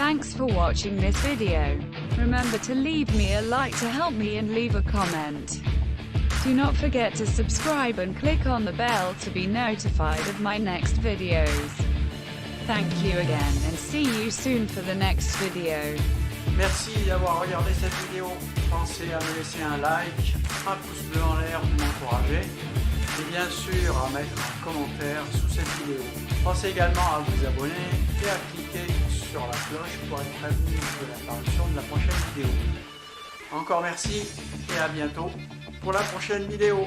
Thanks for watching this video. Remember to leave me a like to help me and leave a comment. Do not forget to subscribe and click on the bell to be notified of my next videos. Thank you again and see you soon for the next video. Merci d'avoir regardé cette vidéo. Pensez à me laisser un like, un pouce bleu en l'air pour m'encourager et bien sûr à mettre un commentaire sous cette vidéo. Pensez également à vous abonner et à cliquer sur la cloche pour être prévenu de l'apparition de la prochaine vidéo. Encore merci et à bientôt pour la prochaine vidéo.